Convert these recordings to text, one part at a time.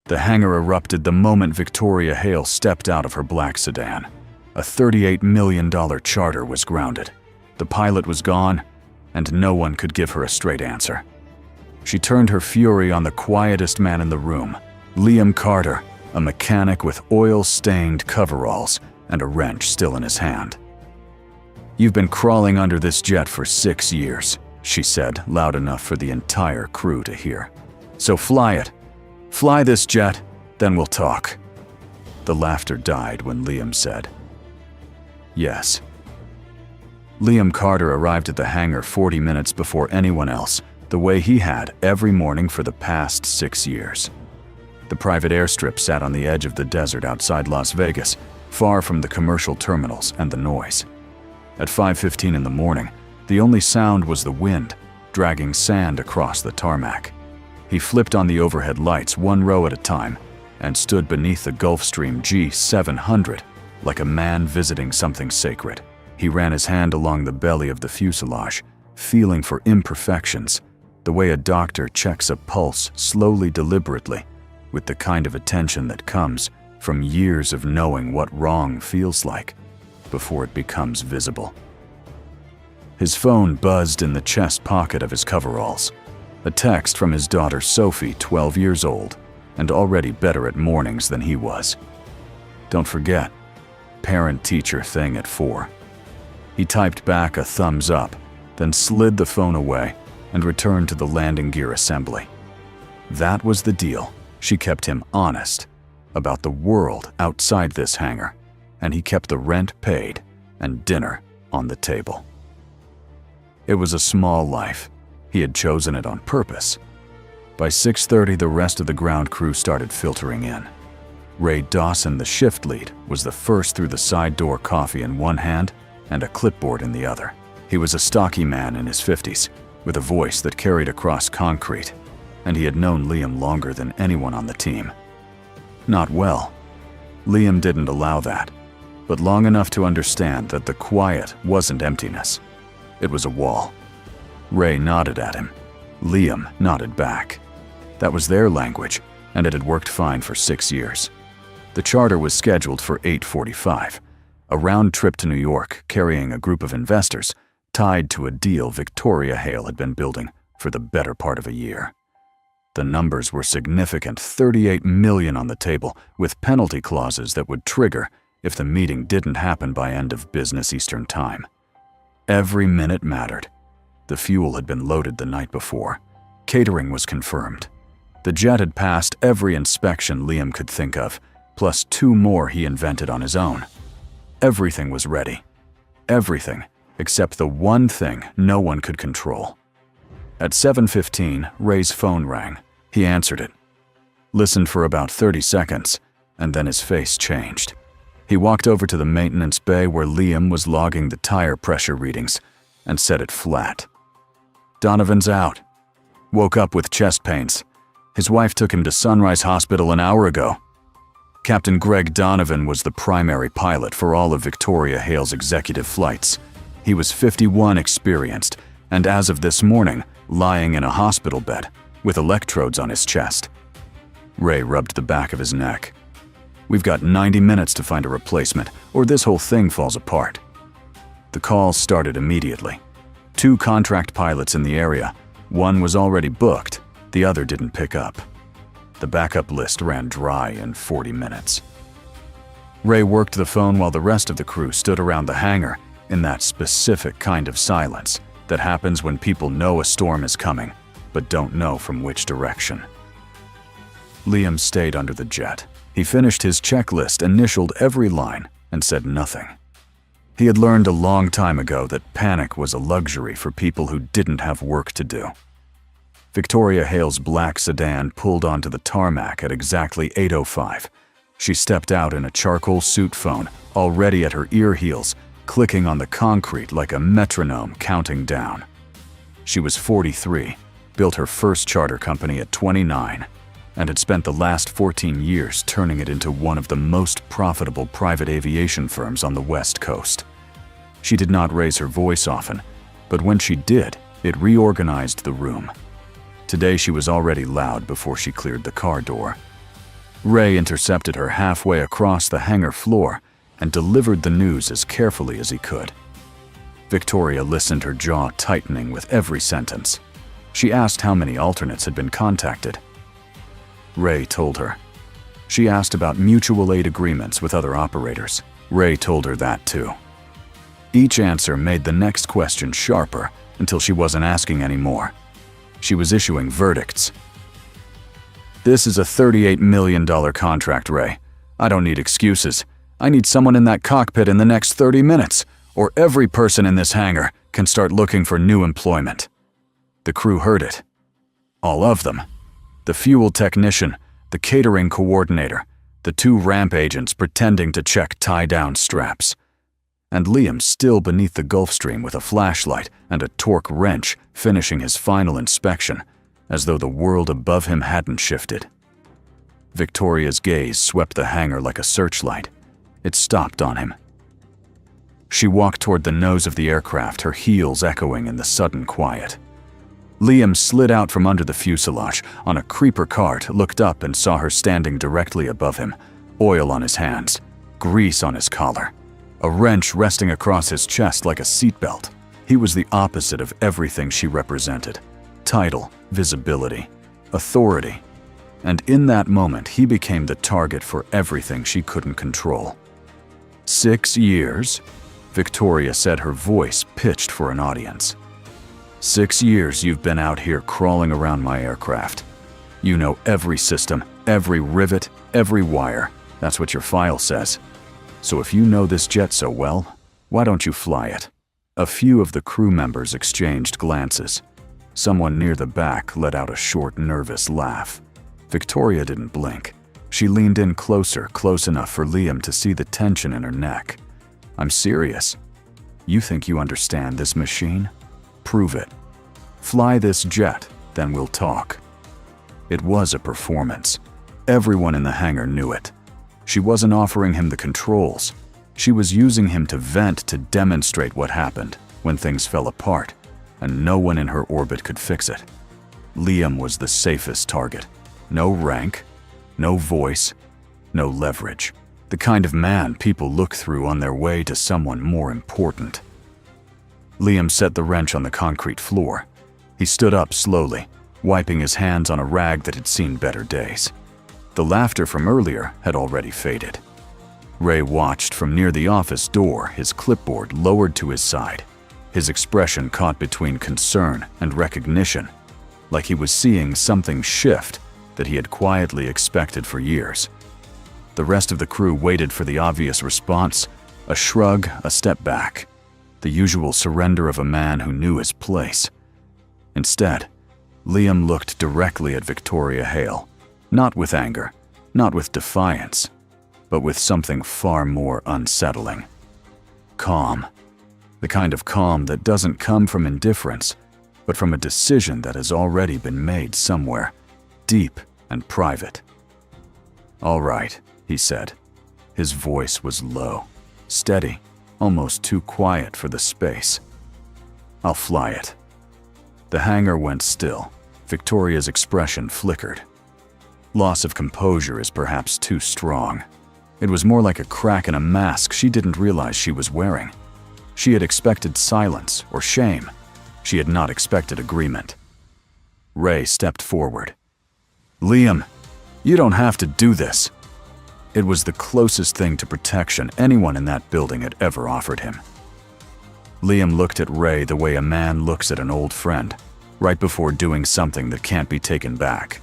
The hangar erupted the moment Victoria Hale stepped out of her black sedan. A $38 million charter was grounded. The pilot was gone, and no one could give her a straight answer. She turned her fury on the quietest man in the room, Liam Carter, a mechanic with oil-stained coveralls and a wrench still in his hand. "You've been crawling under this jet for 6 years," she said, loud enough for the entire crew to hear. "So fly it. Fly this jet, then we'll talk." The laughter died when Liam said, "Yes." Liam Carter arrived at the hangar 40 minutes before anyone else, the way he had every morning for the past 6 years. The private airstrip sat on the edge of the desert outside Las Vegas, far from the commercial terminals and the noise. At 5:15 in the morning, the only sound was the wind, dragging sand across the tarmac. He flipped on the overhead lights one row at a time and stood beneath the Gulfstream G700 like a man visiting something sacred. He ran his hand along the belly of the fuselage, feeling for imperfections, the way a doctor checks a pulse slowly, deliberately, with the kind of attention that comes from years of knowing what wrong feels like before it becomes visible. His phone buzzed in the chest pocket of his coveralls. A text from his daughter Sophie, 12 years old, and already better at mornings than he was. "Don't forget, parent-teacher thing at 4. He typed back a thumbs up, then slid the phone away and returned to the landing gear assembly. That was the deal. She kept him honest about the world outside this hangar, and he kept the rent paid and dinner on the table. It was a small life. He had chosen it on purpose. By 6:30, the rest of the ground crew started filtering in. Ray Dawson, the shift lead, was the first through the side door, coffee in one hand and a clipboard in the other. He was a stocky man in his 50s, with a voice that carried across concrete, and he had known Liam longer than anyone on the team. Not well. Liam didn't allow that, but long enough to understand that the quiet wasn't emptiness. It was a wall. Ray nodded at him. Liam nodded back. That was their language, and it had worked fine for 6 years. The charter was scheduled for 8:45, a round trip to New York carrying a group of investors tied to a deal Victoria Hale had been building for the better part of a year. The numbers were significant, $38 million on the table, with penalty clauses that would trigger if the meeting didn't happen by end of business Eastern Time. Every minute mattered. The fuel had been loaded the night before. Catering was confirmed. The jet had passed every inspection Liam could think of, plus 2 more he invented on his own. Everything was ready. Everything, except the one thing no one could control. At 7:15, Ray's phone rang. He answered it, listened for about 30 seconds, and then his face changed. He walked over to the maintenance bay where Liam was logging the tire pressure readings and set it flat. "Donovan's out. Woke up with chest pains. His wife took him to Sunrise Hospital an hour ago." Captain Greg Donovan was the primary pilot for all of Victoria Hale's executive flights. He was 51, experienced, and as of this morning, lying in a hospital bed with electrodes on his chest. Ray rubbed the back of his neck. "We've got 90 minutes to find a replacement, or this whole thing falls apart." The calls started immediately. 2 contract pilots in the area. One was already booked, the other didn't pick up. The backup list ran dry in 40 minutes. Ray worked the phone while the rest of the crew stood around the hangar in that specific kind of silence that happens when people know a storm is coming, but don't know from which direction. Liam stayed under the jet. He finished his checklist, initialed every line, and said nothing. He had learned a long time ago that panic was a luxury for people who didn't have work to do. Victoria Hale's black sedan pulled onto the tarmac at exactly 8:05. She stepped out in a charcoal suit phone, already at her ear heels, clicking on the concrete like a metronome counting down. She was 43, built her first charter company at 29, and had spent the last 14 years turning it into one of the most profitable private aviation firms on the West Coast. She did not raise her voice often, but when she did, it reorganized the room. Today she was already loud before she cleared the car door. Ray intercepted her halfway across the hangar floor and delivered the news as carefully as he could. Victoria listened, her jaw tightening with every sentence. She asked how many alternates had been contacted. Ray told her. She asked about mutual aid agreements with other operators. Ray told her that too. Each answer made the next question sharper until she wasn't asking anymore. She was issuing verdicts. This is a $38 million contract, Ray. I don't need excuses. I need someone in that cockpit in the next 30 minutes, or every person in this hangar can start looking for new employment. The crew heard it. All of them. The fuel technician, the catering coordinator, the 2 ramp agents pretending to check tie-down straps. And Liam still beneath the Gulfstream with a flashlight and a torque wrench finishing his final inspection, as though the world above him hadn't shifted. Victoria's gaze swept the hangar like a searchlight. It stopped on him. She walked toward the nose of the aircraft, her heels echoing in the sudden quiet. Liam slid out from under the fuselage on a creeper cart, looked up and saw her standing directly above him, oil on his hands, grease on his collar, a wrench resting across his chest like a seatbelt. He was the opposite of everything she represented: title, visibility, authority. And in that moment, he became the target for everything she couldn't control. 6 years? Victoria said, her voice pitched for an audience. 6 years you've been out here crawling around my aircraft. You know every system, every rivet, every wire. That's what your file says. So if you know this jet so well, why don't you fly it? A few of the crew members exchanged glances. Someone near the back let out a short, nervous laugh. Victoria didn't blink. She leaned in closer, close enough for Liam to see the tension in her neck. I'm serious. You think you understand this machine? Prove it. Fly this jet, then we'll talk. It was a performance. Everyone in the hangar knew it. She wasn't offering him the controls. She was using him to vent, to demonstrate what happened when things fell apart, and no one in her orbit could fix it. Liam was the safest target. No rank, no voice, no leverage. The kind of man people look through on their way to someone more important. Liam set the wrench on the concrete floor. He stood up slowly, wiping his hands on a rag that had seen better days. The laughter from earlier had already faded. Ray watched from near the office door, his clipboard lowered to his side, his expression caught between concern and recognition, like he was seeing something shift that he had quietly expected for years. The rest of the crew waited for the obvious response, a shrug, a step back, the usual surrender of a man who knew his place. Instead, Liam looked directly at Victoria Hale, not with anger, not with defiance, but with something far more unsettling. Calm. The kind of calm that doesn't come from indifference, but from a decision that has already been made somewhere, deep and private. All right, he said. His voice was low, steady, almost too quiet for the space. I'll fly it. The hangar went still. Victoria's expression flickered. Loss of composure is perhaps too strong. It was more like a crack in a mask she didn't realize she was wearing. She had expected silence or shame. She had not expected agreement. Ray stepped forward. Liam, you don't have to do this. It was the closest thing to protection anyone in that building had ever offered him. Liam looked at Ray the way a man looks at an old friend, right before doing something that can't be taken back.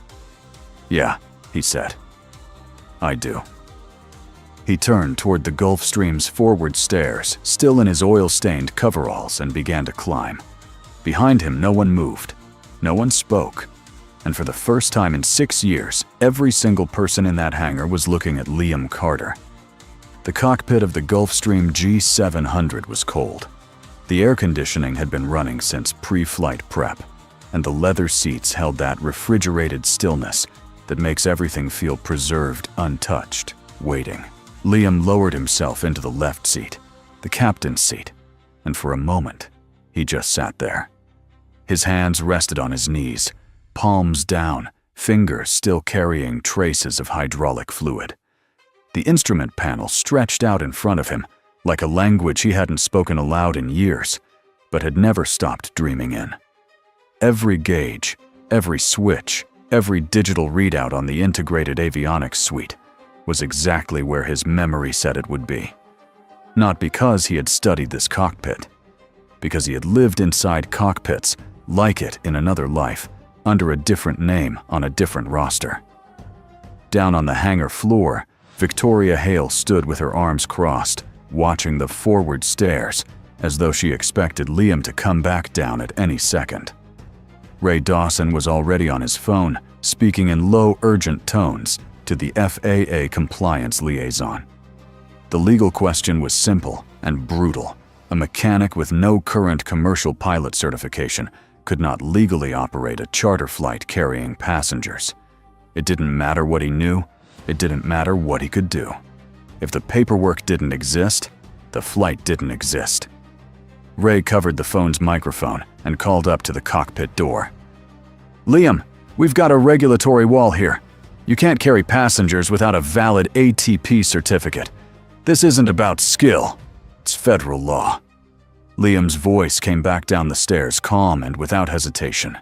Yeah, he said. I do. He turned toward the Gulfstream's forward stairs, still in his oil-stained coveralls, and began to climb. Behind him, no one moved. No one spoke. And for the first time in 6 years, every single person in that hangar was looking at Liam Carter. The cockpit of the Gulfstream G700 was cold. The air conditioning had been running since pre-flight prep, and the leather seats held that refrigerated stillness that makes everything feel preserved, untouched, waiting. Liam lowered himself into the left seat, the captain's seat, and for a moment, he just sat there. His hands rested on his knees, palms down, fingers still carrying traces of hydraulic fluid. The instrument panel stretched out in front of him, like a language he hadn't spoken aloud in years, but had never stopped dreaming in. Every gauge, every switch, every digital readout on the integrated avionics suite was exactly where his memory said it would be. Not because he had studied this cockpit, because he had lived inside cockpits like it in another life, under a different name on a different roster. Down on the hangar floor, Victoria Hale stood with her arms crossed, watching the forward stairs, as though she expected Liam to come back down at any second. Ray Dawson was already on his phone, speaking in low, urgent tones to the FAA compliance liaison. The legal question was simple and brutal. A mechanic with no current commercial pilot certification could not legally operate a charter flight carrying passengers. It didn't matter what he knew, it didn't matter what he could do. If the paperwork didn't exist, the flight didn't exist. Ray covered the phone's microphone and called up to the cockpit door. "Liam, we've got a regulatory wall here. You can't carry passengers without a valid ATP certificate. This isn't about skill, it's federal law." Liam's voice came back down the stairs, calm and without hesitation.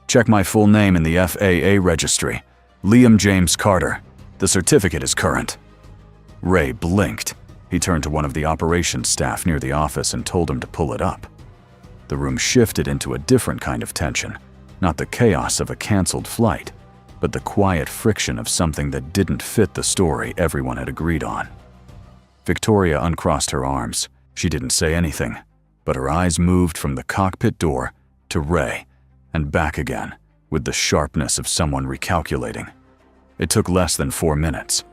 "Check my full name in the FAA registry. Liam James Carter. The certificate is current." Ray blinked. He turned to one of the operations staff near the office and told him to pull it up. The room shifted into a different kind of tension, not the chaos of a canceled flight, but the quiet friction of something that didn't fit the story everyone had agreed on. Victoria uncrossed her arms. She didn't say anything, but her eyes moved from the cockpit door to Ray and back again with the sharpness of someone recalculating. It took less than 4 minutes.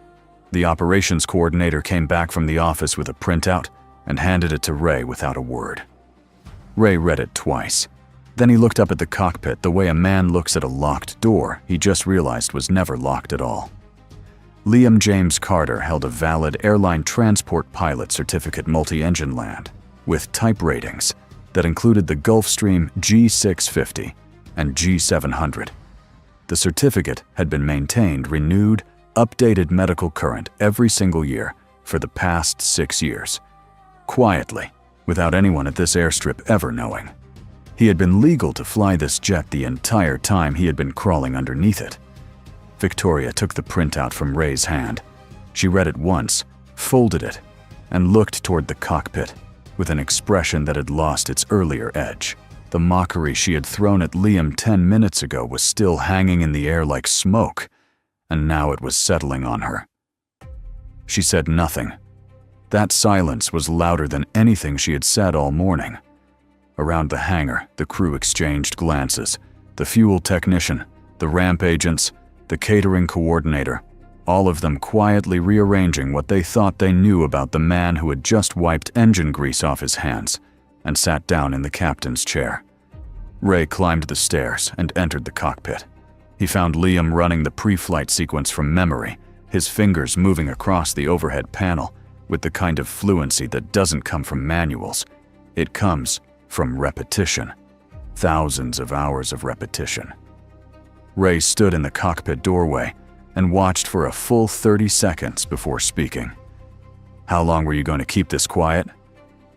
The operations coordinator came back from the office with a printout and handed it to Ray without a word. Ray read it twice. Then he looked up at the cockpit the way a man looks at a locked door he just realized was never locked at all. Liam James Carter held a valid airline transport pilot certificate multi-engine land with type ratings that included the Gulfstream G650 and G700. The certificate had been maintained, renewed, updated medical current every single year for the past 6 years. Quietly, without anyone at this airstrip ever knowing. He had been legal to fly this jet the entire time he had been crawling underneath it. Victoria took the printout from Ray's hand. She read it once, folded it, and looked toward the cockpit with an expression that had lost its earlier edge. The mockery she had thrown at Liam 10 minutes ago was still hanging in the air like smoke, and now it was settling on her. She said nothing. That silence was louder than anything she had said all morning. Around the hangar, the crew exchanged glances. The fuel technician, the ramp agents, the catering coordinator, all of them quietly rearranging what they thought they knew about the man who had just wiped engine grease off his hands and sat down in the captain's chair. Ray climbed the stairs and entered the cockpit. He found Liam running the pre-flight sequence from memory, his fingers moving across the overhead panel with the kind of fluency that doesn't come from manuals. It comes from repetition. Thousands of hours of repetition. Ray stood in the cockpit doorway and watched for a full 30 seconds before speaking. "How long were you going to keep this quiet?"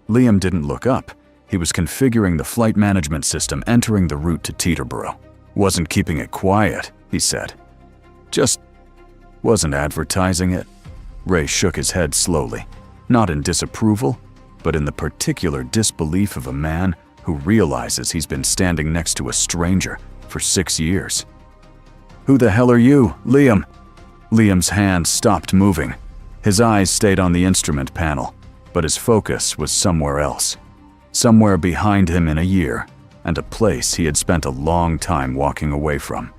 Liam didn't look up. He was configuring the flight management system entering the route to Teterboro. "Wasn't keeping it quiet," he said. "Just wasn't advertising it." Ray shook his head slowly, not in disapproval, but in the particular disbelief of a man who realizes he's been standing next to a stranger for 6 years. "Who the hell are you, Liam?" Liam's hands stopped moving. His eyes stayed on the instrument panel, but his focus was somewhere else. Somewhere behind him in a year, and a place he had spent a long time walking away from.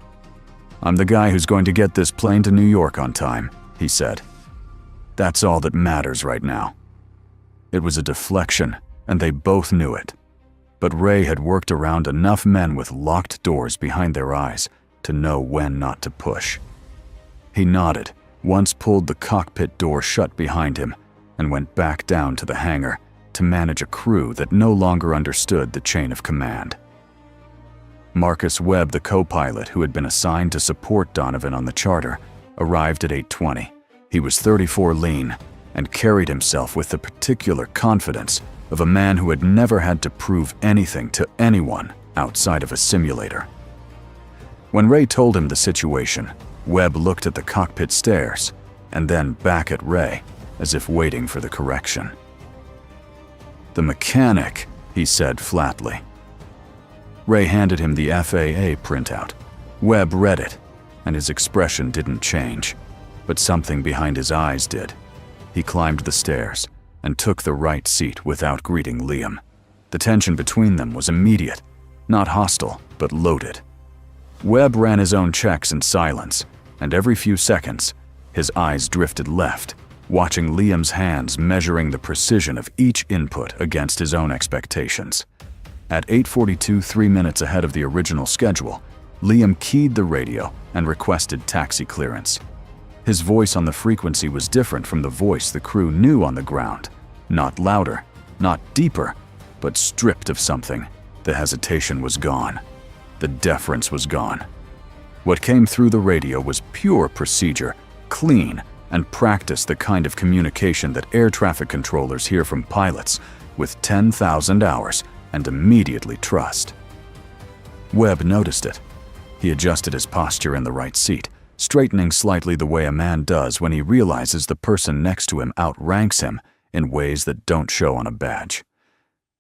"I'm the guy who's going to get this plane to New York on time," he said. "That's all that matters right now." It was a deflection, and they both knew it. But Ray had worked around enough men with locked doors behind their eyes to know when not to push. He nodded, once pulled the cockpit door shut behind him, and went back down to the hangar to manage a crew that no longer understood the chain of command. Marcus Webb, the co-pilot who had been assigned to support Donovan on the charter, arrived at 8:20. He was 34 lean and carried himself with the particular confidence of a man who had never had to prove anything to anyone outside of a simulator. When Ray told him the situation, Webb looked at the cockpit stairs and then back at Ray as if waiting for the correction. "The mechanic," he said flatly. Ray handed him the FAA printout. Webb read it, and his expression didn't change, but something behind his eyes did. He climbed the stairs and took the right seat without greeting Liam. The tension between them was immediate, not hostile, but loaded. Webb ran his own checks in silence, and every few seconds, his eyes drifted left, watching Liam's hands measuring the precision of each input against his own expectations. At 8:42, 3 minutes ahead of the original schedule, Liam keyed the radio and requested taxi clearance. His voice on the frequency was different from the voice the crew knew on the ground. Not louder, not deeper, but stripped of something. The hesitation was gone. The deference was gone. What came through the radio was pure procedure, clean, and practiced the kind of communication that air traffic controllers hear from pilots with 10,000 hours and immediately trust. Webb noticed it. He adjusted his posture in the right seat, straightening slightly the way a man does when he realizes the person next to him outranks him in ways that don't show on a badge.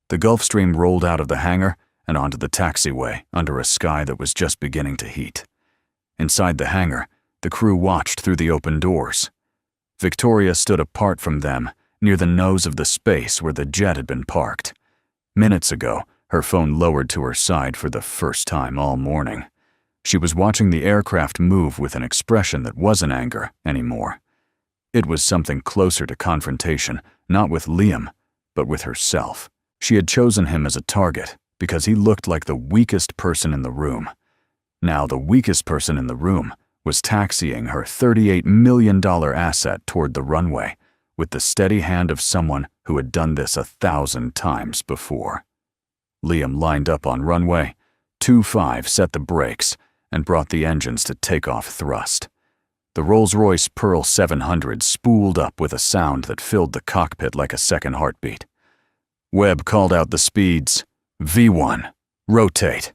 The Gulfstream rolled out of the hangar and onto the taxiway under a sky that was just beginning to heat. Inside the hangar, the crew watched through the open doors. Victoria stood apart from them, near the nose of the space where the jet had been parked. Minutes ago, her phone lowered to her side for the first time all morning. She was watching the aircraft move with an expression that wasn't anger anymore. It was something closer to confrontation, not with Liam, but with herself. She had chosen him as a target because he looked like the weakest person in the room. Now the weakest person in the room was taxiing her $38 million asset toward the runway with the steady hand of someone who had done this 1,000 times before. Liam lined up on runway. 25 set the brakes and brought the engines to takeoff thrust. The Rolls-Royce Pearl 700 spooled up with a sound that filled the cockpit like a second heartbeat. Webb called out the speeds. V1, rotate.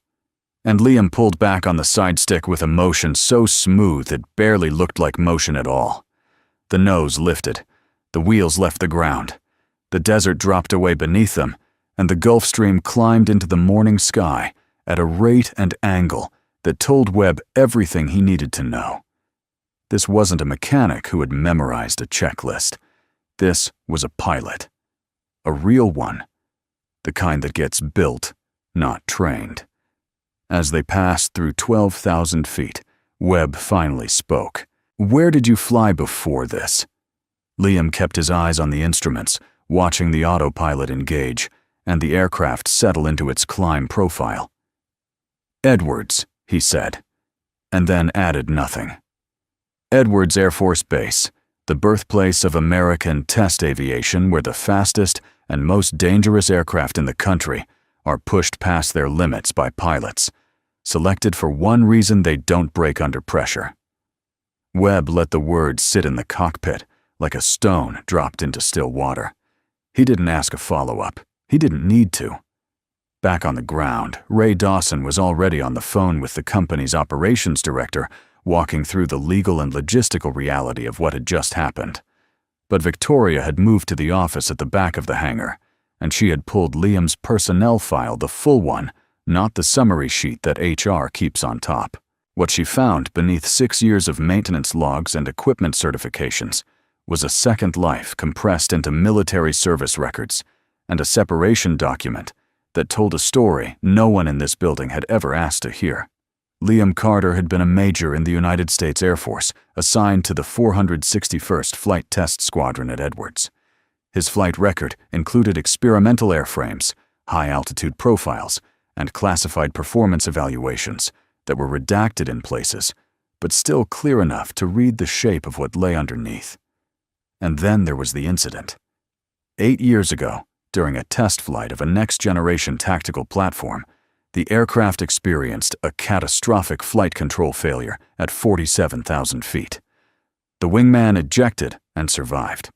And Liam pulled back on the side stick with a motion so smooth it barely looked like motion at all. The nose lifted. The wheels left the ground. The desert dropped away beneath them, and the Gulfstream climbed into the morning sky at a rate and angle that told Webb everything he needed to know. This wasn't a mechanic who had memorized a checklist. This was a pilot. A real one. The kind that gets built, not trained. As they passed through 12,000 feet, Webb finally spoke. "Where did you fly before this?" Liam kept his eyes on the instruments, watching the autopilot engage and the aircraft settle into its climb profile. "Edwards," he said, and then added nothing. Edwards Air Force Base, the birthplace of American test aviation, where the fastest and most dangerous aircraft in the country are pushed past their limits by pilots, selected for one reason: they don't break under pressure. Webb let the words sit in the cockpit like a stone dropped into still water. He didn't ask a follow-up. He didn't need to. Back on the ground, Ray Dawson was already on the phone with the company's operations director, walking through the legal and logistical reality of what had just happened. But Victoria had moved to the office at the back of the hangar, and she had pulled Liam's personnel file, the full one, not the summary sheet that HR keeps on top. What she found beneath 6 years of maintenance logs and equipment certifications was a second life compressed into military service records and a separation document that told a story no one in this building had ever asked to hear. Liam Carter had been a major in the United States Air Force, assigned to the 461st Flight Test Squadron at Edwards. His flight record included experimental airframes, high-altitude profiles, and classified performance evaluations that were redacted in places, but still clear enough to read the shape of what lay underneath. And then there was the incident. 8 years ago, during a test flight of a next-generation tactical platform, The aircraft experienced a catastrophic flight control failure at 47,000 feet. The wingman ejected and survived.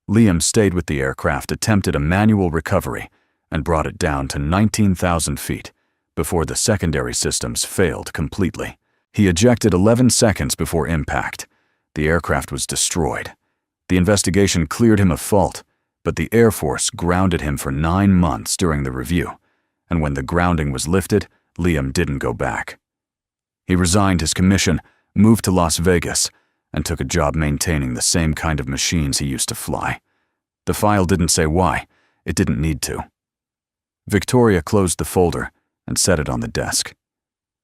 Liam stayed with the aircraft, attempted a manual recovery, and brought it down to 19,000 feet before the secondary systems failed completely. He ejected 11 seconds before impact. The aircraft was destroyed. The investigation cleared him of fault, but the Air Force grounded him for 9 months during the review, and when the grounding was lifted, Liam didn't go back. He resigned his commission, moved to Las Vegas, and took a job maintaining the same kind of machines he used to fly. The file didn't say why. It didn't need to. Victoria closed the folder and set it on the desk.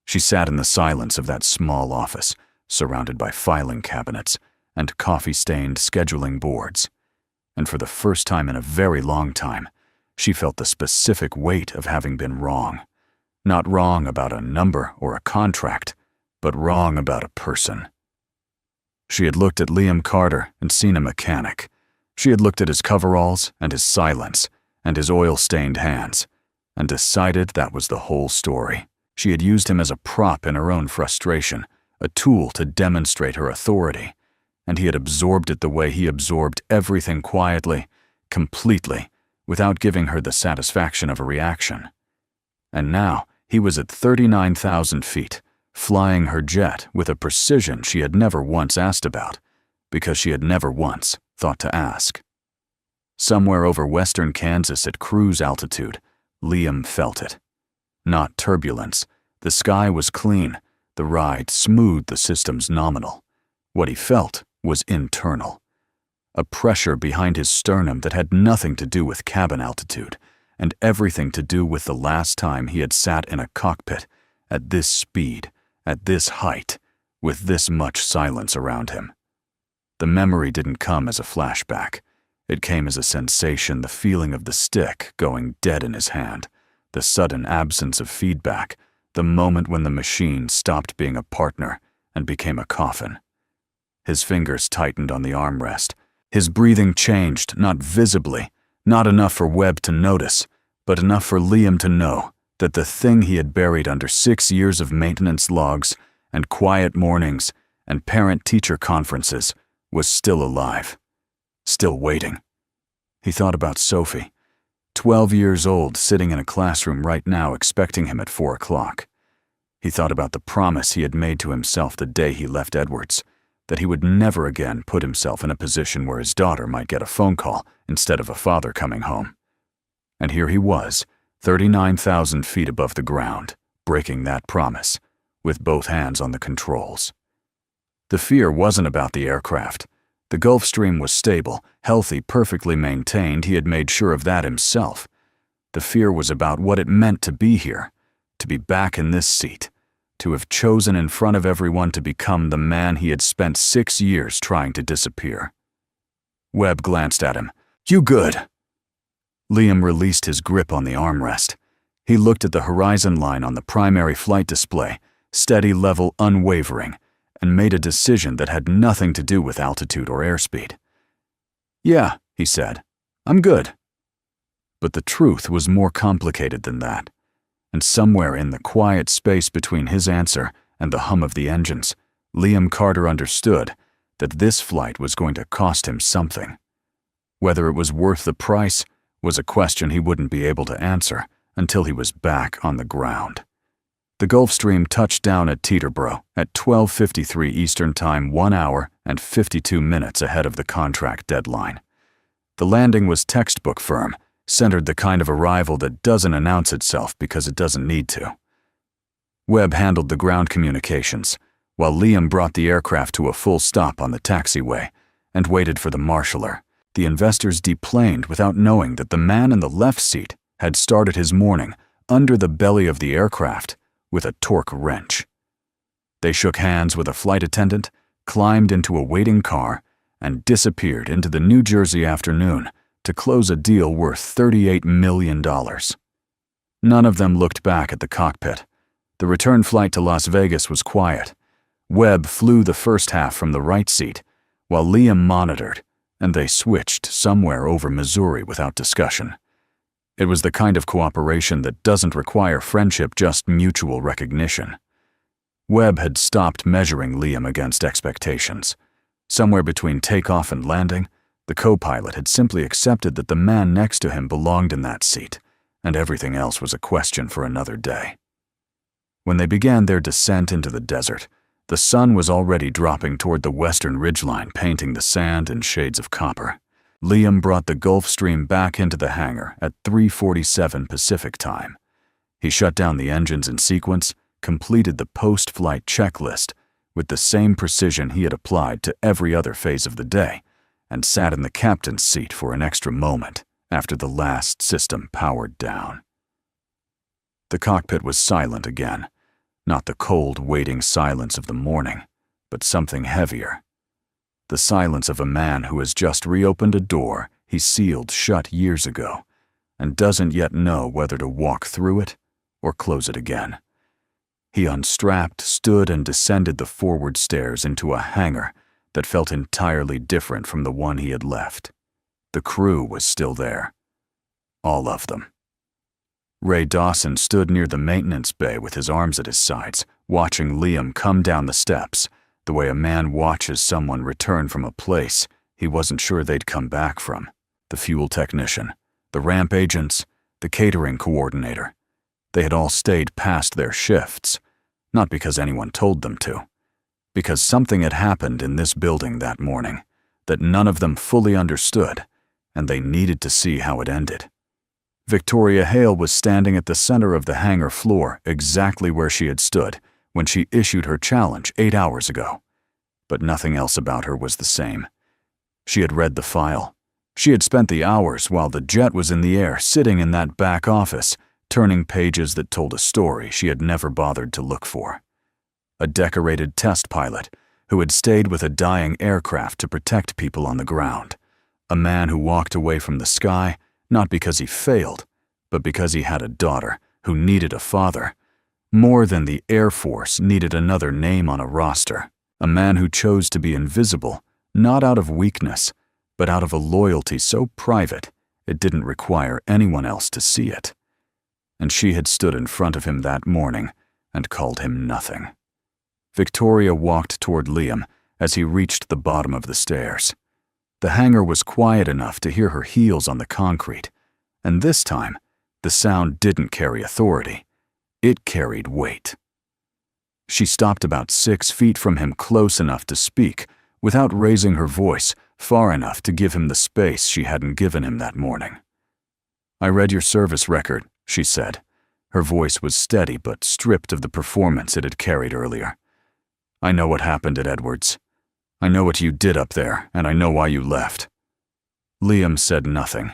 She sat in the silence of that small office, surrounded by filing cabinets and coffee-stained scheduling boards. And for the first time in a very long time, she felt the specific weight of having been wrong. Not wrong about a number or a contract, but wrong about a person. She had looked at Liam Carter and seen a mechanic. She had looked at his coveralls and his silence and his oil-stained hands and decided that was the whole story. She had used him as a prop in her own frustration, a tool to demonstrate her authority, and he had absorbed it the way he absorbed everything quietly, completely, without giving her the satisfaction of a reaction. And now he was at 39,000 feet, flying her jet with a precision she had never once asked about, because she had never once thought to ask. Somewhere over western Kansas at cruise altitude, Liam felt it. Not turbulence. The sky was clean. The ride smoothed the system's nominal. What he felt was internal. A pressure behind his sternum that had nothing to do with cabin altitude, and everything to do with the last time he had sat in a cockpit, at this speed, at this height, with this much silence around him. The memory didn't come as a flashback. It came as a sensation, the feeling of the stick going dead in his hand, the sudden absence of feedback, the moment when the machine stopped being a partner and became a coffin. His fingers tightened on the armrest. His breathing changed, not visibly, not enough for Webb to notice, but enough for Liam to know that the thing he had buried under 6 years of maintenance logs and quiet mornings and parent-teacher conferences was still alive, still waiting. He thought about Sophie, 12 years old, sitting in a classroom right now expecting him at 4 o'clock. He thought about the promise he had made to himself the day he left Edwards, that he would never again put himself in a position where his daughter might get a phone call instead of a father coming home. And here he was, 39,000 feet above the ground, breaking that promise, with both hands on the controls. The fear wasn't about the aircraft. The Gulfstream was stable, healthy, perfectly maintained. He had made sure of that himself. The fear was about what it meant to be here, to be back in this seat, to have chosen in front of everyone to become the man he had spent 6 years trying to disappear. Webb glanced at him. "You good?" Liam released his grip on the armrest. He looked at the horizon line on the primary flight display, steady, level, unwavering, and made a decision that had nothing to do with altitude or airspeed. "Yeah," he said, "I'm good." But the truth was more complicated than that, and somewhere in the quiet space between his answer and the hum of the engines, Liam Carter understood that this flight was going to cost him something. Whether it was worth the price was a question he wouldn't be able to answer until he was back on the ground. The Gulfstream touched down at Teterboro at 12:53 Eastern Time, 1 hour and 52 minutes ahead of the contract deadline. The landing was textbook firm, centered the kind of arrival that doesn't announce itself because it doesn't need to. Webb handled the ground communications, while Liam brought the aircraft to a full stop on the taxiway and waited for the marshaller. The investors deplaned without knowing that the man in the left seat had started his morning under the belly of the aircraft with a torque wrench. They shook hands with a flight attendant, climbed into a waiting car, and disappeared into the New Jersey afternoon to close a deal worth $38 million. None of them looked back at the cockpit. The return flight to Las Vegas was quiet. Webb flew the first half from the right seat, while Liam monitored, and they switched somewhere over Missouri without discussion. It was the kind of cooperation that doesn't require friendship, just mutual recognition. Webb had stopped measuring Liam against expectations. Somewhere between takeoff and landing, the co-pilot had simply accepted that the man next to him belonged in that seat, and everything else was a question for another day. When they began their descent into the desert, the sun was already dropping toward the western ridgeline, painting the sand in shades of copper. Liam brought the Gulfstream back into the hangar at 3:47 Pacific time. He shut down the engines in sequence, completed the post-flight checklist with the same precision he had applied to every other phase of the day, and sat in the captain's seat for an extra moment after the last system powered down. The cockpit was silent again, not the cold, waiting silence of the morning, but something heavier. The silence of a man who has just reopened a door he sealed shut years ago and doesn't yet know whether to walk through it or close it again. He unstrapped, stood, and descended the forward stairs into a hangar that felt entirely different from the one he had left. The crew was still there. All of them. Ray Dawson stood near the maintenance bay with his arms at his sides, watching Liam come down the steps, the way a man watches someone return from a place he wasn't sure they'd come back from. The fuel technician, the ramp agents, the catering coordinator. They had all stayed past their shifts, not because anyone told them to, because something had happened in this building that morning that none of them fully understood, and they needed to see how it ended. Victoria Hale was standing at the center of the hangar floor, exactly where she had stood when she issued her challenge 8 hours ago. But nothing else about her was the same. She had read the file. She had spent the hours while the jet was in the air, sitting in that back office, turning pages that told a story she had never bothered to look for. A decorated test pilot who had stayed with a dying aircraft to protect people on the ground. A man who walked away from the sky, not because he failed, but because he had a daughter who needed a father. More than the Air Force needed another name on a roster. A man who chose to be invisible, not out of weakness, but out of a loyalty so private it didn't require anyone else to see it. And she had stood in front of him that morning and called him nothing. Victoria walked toward Liam as he reached the bottom of the stairs. The hangar was quiet enough to hear her heels on the concrete, and this time, the sound didn't carry authority. It carried weight. She stopped about 6 feet from him, close enough to speak, without raising her voice, far enough to give him the space she hadn't given him that morning. "I read your service record," she said. Her voice was steady but stripped of the performance it had carried earlier. "I know what happened at Edwards. I know what you did up there, and I know why you left." Liam said nothing.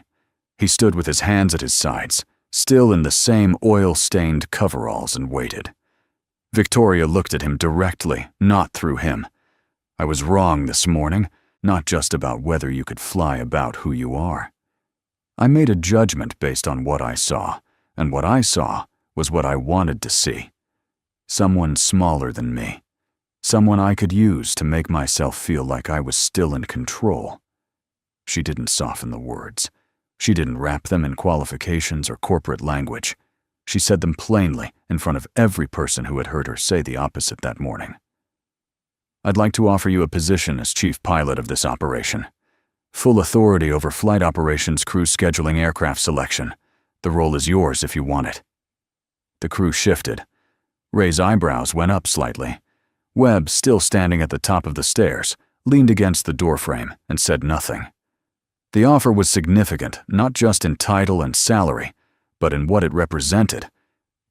He stood with his hands at his sides, still in the same oil-stained coveralls, and waited. Victoria looked at him directly, not through him. "I was wrong this morning, not just about whether you could fly about who you are. I made a judgment based on what I saw, and what I saw was what I wanted to see. Someone smaller than me. Someone I could use to make myself feel like I was still in control." She didn't soften the words. She didn't wrap them in qualifications or corporate language. She said them plainly in front of every person who had heard her say the opposite that morning. "I'd like to offer you a position as chief pilot of this operation. Full authority over flight operations, crew scheduling, aircraft selection. The role is yours if you want it." The crew shifted. Ray's eyebrows went up slightly. Webb, still standing at the top of the stairs, leaned against the doorframe and said nothing. The offer was significant, not just in title and salary, but in what it represented,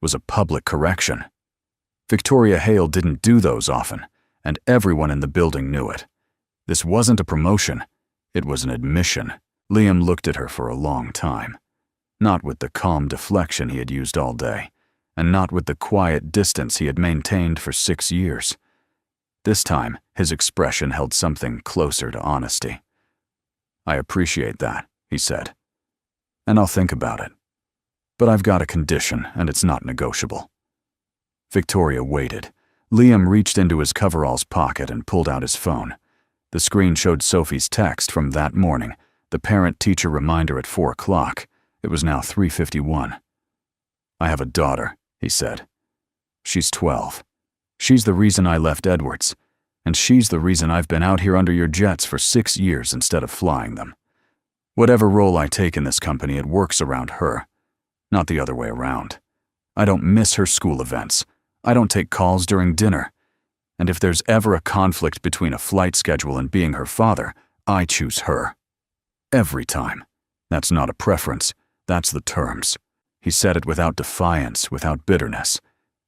was a public correction. Victoria Hale didn't do those often, and everyone in the building knew it. This wasn't a promotion, it was an admission. Liam looked at her for a long time, not with the calm deflection he had used all day, and not with the quiet distance he had maintained for 6 years. This time, his expression held something closer to honesty. "I appreciate that," he said, "and I'll think about it. But I've got a condition, and it's not negotiable." Victoria waited. Liam reached into his coveralls pocket and pulled out his phone. The screen showed Sophie's text from that morning, the parent-teacher reminder at 4 o'clock, It was now 3:51. "I have a daughter," he said. "She's 12. She's the reason I left Edwards, and she's the reason I've been out here under your jets for 6 years instead of flying them. Whatever role I take in this company, it works around her, not the other way around. I don't miss her school events. I don't take calls during dinner. And if there's ever a conflict between a flight schedule and being her father, I choose her. Every time. That's not a preference. That's the terms." He said it without defiance, without bitterness.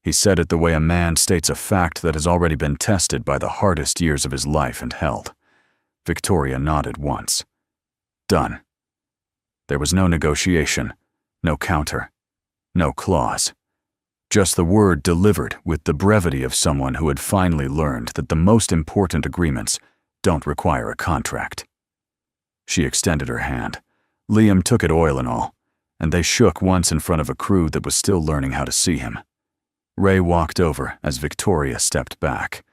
He said it the way a man states a fact that has already been tested by the hardest years of his life and held. Victoria nodded once. Done. There was no negotiation, no counter, no clause. Just the word delivered with the brevity of someone who had finally learned that the most important agreements don't require a contract. She extended her hand. Liam took it, oil and all, and they shook once in front of a crew that was still learning how to see him. Ray walked over as Victoria stepped back.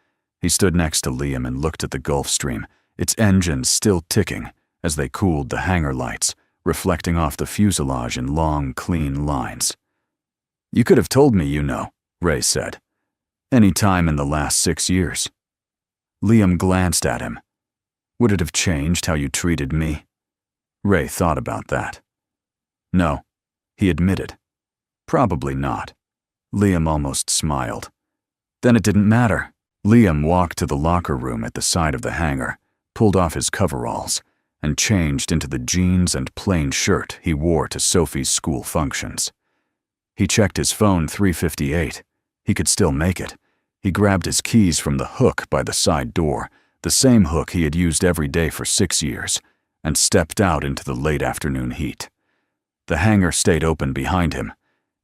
He stood next to Liam and looked at the Gulf Stream, its engines still ticking as they cooled the hangar lights, reflecting off the fuselage in long, clean lines. "You could have told me, you know," Ray said. "Any time in the last 6 years." Liam glanced at him. "Would it have changed how you treated me?" Ray thought about that. "No," he admitted. "Probably not." Liam almost smiled. "Then it didn't matter." Liam walked to the locker room at the side of the hangar, pulled off his coveralls, and changed into the jeans and plain shirt he wore to Sophie's school functions. He checked his phone. 3:58. He could still make it. He grabbed his keys from the hook by the side door, the same hook he had used every day for 6 years, and stepped out into the late afternoon heat. The hangar stayed open behind him.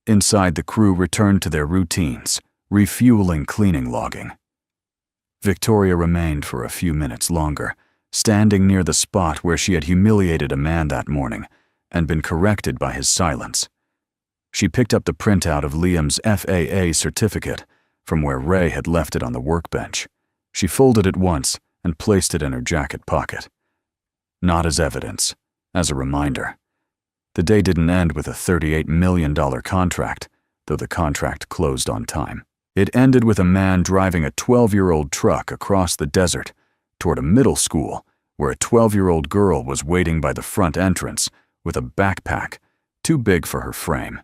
Inside, the crew returned to their routines, refueling, cleaning, logging. Victoria remained for a few minutes longer, standing near the spot where she had humiliated a man that morning and been corrected by his silence. She picked up the printout of Liam's FAA certificate from where Ray had left it on the workbench. She folded it once and placed it in her jacket pocket. Not as evidence, as a reminder. The day didn't end with a $38 million contract, though the contract closed on time. It ended with a man driving a 12-year-old truck across the desert toward a middle school where a 12-year-old girl was waiting by the front entrance with a backpack too big for her frame.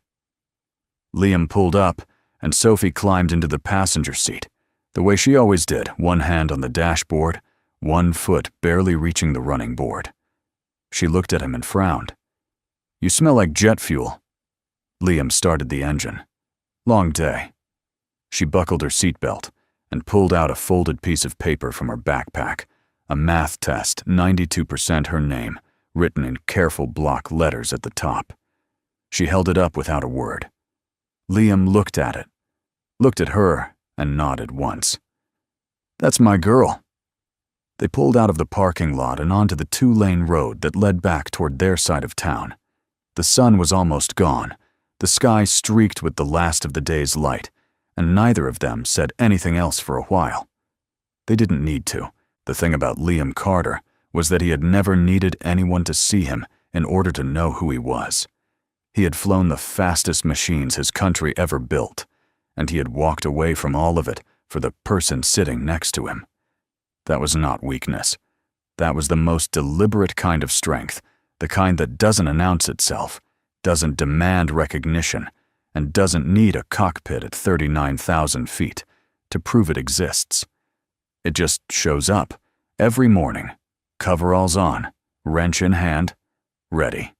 Liam pulled up, and Sophie climbed into the passenger seat, the way she always did, one hand on the dashboard, one foot barely reaching the running board. She looked at him and frowned. "You smell like jet fuel." Liam started the engine. "Long day." She buckled her seatbelt and pulled out a folded piece of paper from her backpack, a math test, 92% her name, written in careful block letters at the top. She held it up without a word. Liam looked at it, looked at her, and nodded once. "That's my girl." They pulled out of the parking lot and onto the 2-lane road that led back toward their side of town. The sun was almost gone, the sky streaked with the last of the day's light, and neither of them said anything else for a while. They didn't need to. The thing about Liam Carter was that he had never needed anyone to see him in order to know who he was. He had flown the fastest machines his country ever built, and he had walked away from all of it for the person sitting next to him. That was not weakness. That was the most deliberate kind of strength, the kind that doesn't announce itself, doesn't demand recognition, and doesn't need a cockpit at 39,000 feet to prove it exists. It just shows up every morning, coveralls on, wrench in hand, ready.